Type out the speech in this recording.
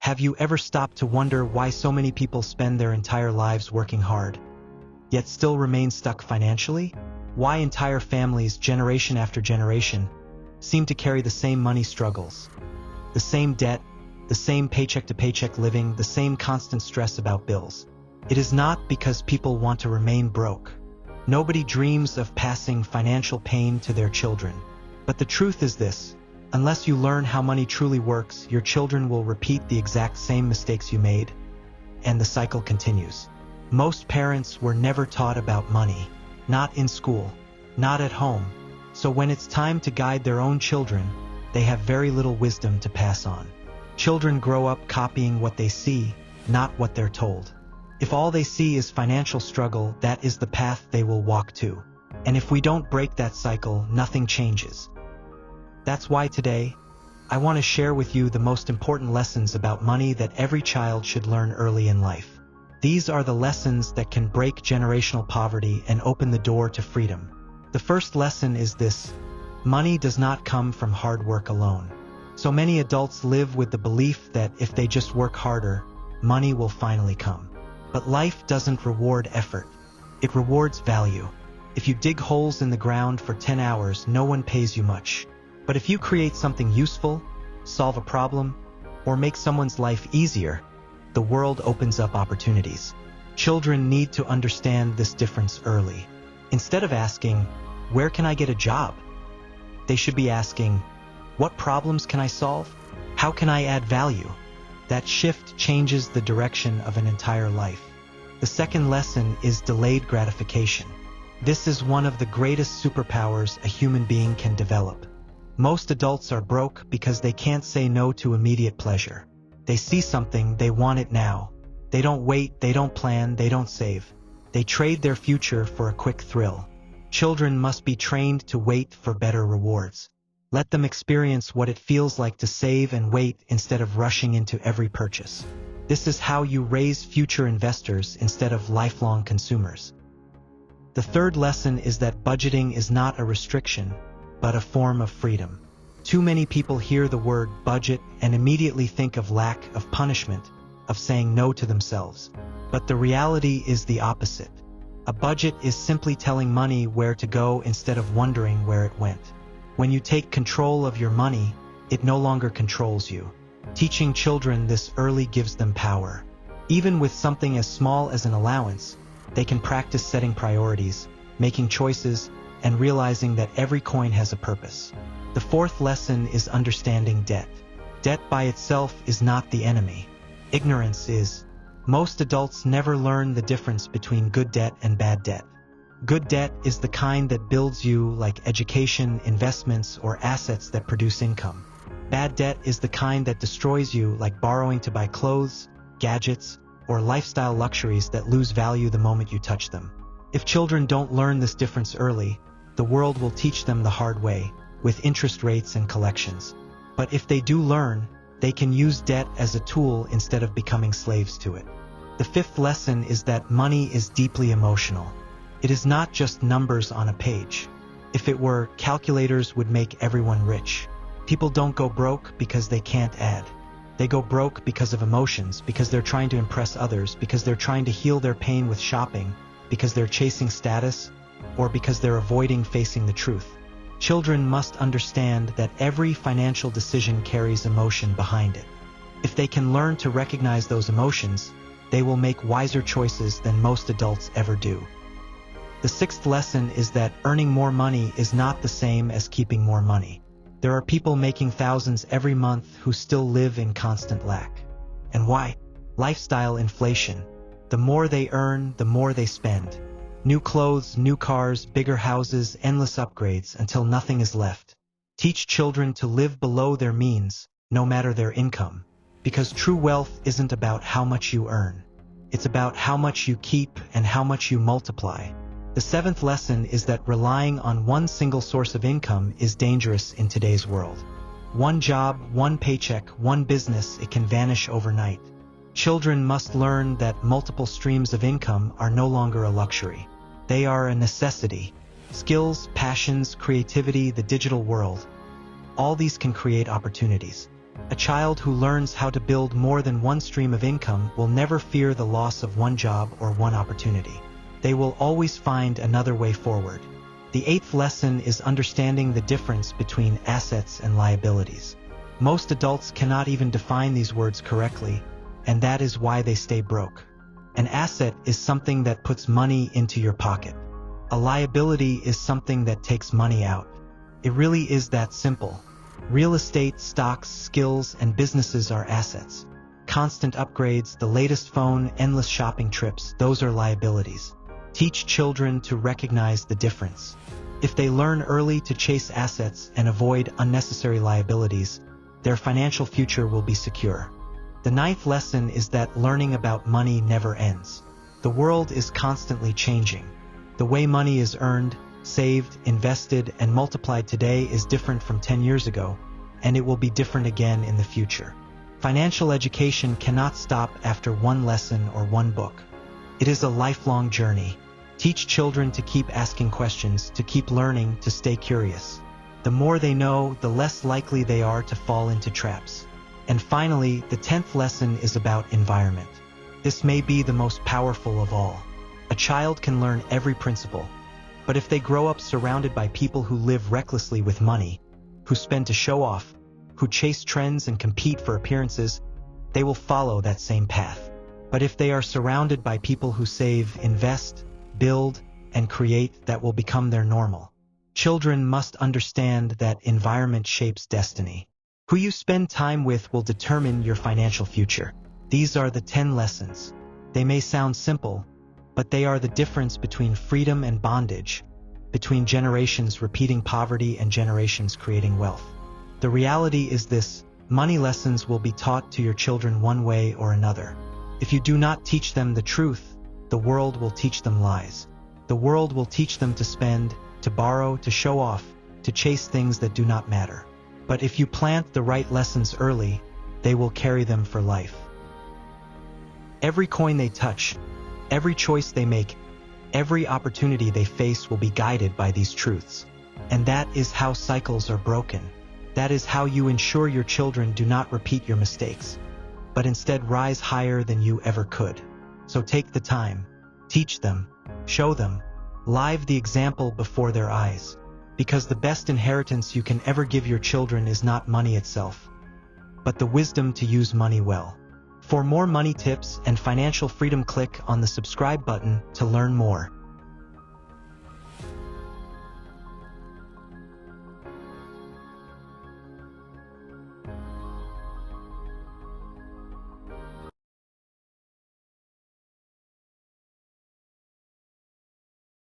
Have you ever stopped to wonder why so many people spend their entire lives working hard, yet still remain stuck financially? Why entire families, generation after generation, seem to carry the same money struggles, the same debt, the same paycheck-to-paycheck living, the same constant stress about bills? It is not because people want to remain broke. Nobody dreams of passing financial pain to their children. But the truth is this: unless you learn how money truly works, your children will repeat the exact same mistakes you made, and the cycle continues. Most parents were never taught about money, not in school, not at home. So when it's time to guide their own children, they have very little wisdom to pass on. Children grow up copying what they see, not what they're told. If all they see is financial struggle, that is the path they will walk to. And if we don't break that cycle, nothing changes. That's why today, I want to share with you the most important lessons about money that every child should learn early in life. These are the lessons that can break generational poverty and open the door to freedom. The first lesson is this: money does not come from hard work alone. So many adults live with the belief that if they just work harder, money will finally come. But life doesn't reward effort. It rewards value. If you dig holes in the ground for 10 hours, no one pays you much. But if you create something useful, solve a problem, or make someone's life easier, the world opens up opportunities. Children need to understand this difference early. Instead of asking, "Where can I get a job?" they should be asking, "What problems can I solve? How can I add value?" That shift changes the direction of an entire life. The second lesson is delayed gratification. This is one of the greatest superpowers a human being can develop. Most adults are broke because they can't say no to immediate pleasure. They see something, they want it now. They don't wait, they don't plan, they don't save. They trade their future for a quick thrill. Children must be trained to wait for better rewards. Let them experience what it feels like to save and wait instead of rushing into every purchase. This is how you raise future investors instead of lifelong consumers. The third lesson is that budgeting is not a restriction, but a form of freedom. Too many people hear the word budget and immediately think of lack, of punishment, of saying no to themselves. But the reality is the opposite. A budget is simply telling money where to go instead of wondering where it went. When you take control of your money, it no longer controls you. Teaching children this early gives them power. Even with something as small as an allowance, they can practice setting priorities, making choices, and realizing that every coin has a purpose. The fourth lesson is understanding debt. Debt by itself is not the enemy. Ignorance is. Most adults never learn the difference between good debt and bad debt. Good debt is the kind that builds you, like education, investments, or assets that produce income. Bad debt is the kind that destroys you, like borrowing to buy clothes, gadgets, or lifestyle luxuries that lose value the moment you touch them. If children don't learn this difference early, the world will teach them the hard way, with interest rates and collections. But if they do learn, they can use debt as a tool instead of becoming slaves to it. The fifth lesson is that money is deeply emotional. It is not just numbers on a page. If it were, calculators would make everyone rich. People don't go broke because they can't add. They go broke because of emotions, because they're trying to impress others, because they're trying to heal their pain with shopping, because they're chasing status, or because they're avoiding facing the truth. Children must understand that every financial decision carries emotion behind it. If they can learn to recognize those emotions, they will make wiser choices than most adults ever do. The sixth lesson is that earning more money is not the same as keeping more money. There are people making thousands every month who still live in constant lack. And why? Lifestyle inflation. The more they earn, the more they spend. New clothes, new cars, bigger houses, endless upgrades until nothing is left. Teach children to live below their means, no matter their income. Because true wealth isn't about how much you earn. It's about how much you keep and how much you multiply. The seventh lesson is that relying on one single source of income is dangerous in today's world. One job, one paycheck, one business, it can vanish overnight. Children must learn that multiple streams of income are no longer a luxury. They are a necessity. Skills, passions, creativity, the digital world. All these can create opportunities. A child who learns how to build more than one stream of income will never fear the loss of one job or one opportunity. They will always find another way forward. The eighth lesson is understanding the difference between assets and liabilities. Most adults cannot even define these words correctly, and that is why they stay broke. An asset is something that puts money into your pocket. A liability is something that takes money out. It really is that simple. Real estate, stocks, skills, and businesses are assets. Constant upgrades, the latest phone, endless shopping trips, those are liabilities. Teach children to recognize the difference. If they learn early to chase assets and avoid unnecessary liabilities, their financial future will be secure. The ninth lesson is that learning about money never ends. The world is constantly changing. The way money is earned, saved, invested, and multiplied today is different from 10 years ago, and it will be different again in the future. Financial education cannot stop after one lesson or one book. It is a lifelong journey. Teach children to keep asking questions, to keep learning, to stay curious. The more they know, the less likely they are to fall into traps. And finally, the 10th lesson is about environment. This may be the most powerful of all. A child can learn every principle, but if they grow up surrounded by people who live recklessly with money, who spend to show off, who chase trends and compete for appearances, they will follow that same path. But if they are surrounded by people who save, invest, build, and create, that will become their normal. Children must understand that environment shapes destiny. Who you spend time with will determine your financial future. These are the 10 lessons. They may sound simple, but they are the difference between freedom and bondage, between generations repeating poverty and generations creating wealth. The reality is this: money lessons will be taught to your children one way or another. If you do not teach them the truth, the world will teach them lies. The world will teach them to spend, to borrow, to show off, to chase things that do not matter. But if you plant the right lessons early, they will carry them for life. Every coin they touch, every choice they make, every opportunity they face will be guided by these truths. And that is how cycles are broken. That is how you ensure your children do not repeat your mistakes, but instead rise higher than you ever could. So take the time, teach them, show them, live the example before their eyes. Because the best inheritance you can ever give your children is not money itself, but the wisdom to use money well. For more money tips and financial freedom, click on the subscribe button to learn more.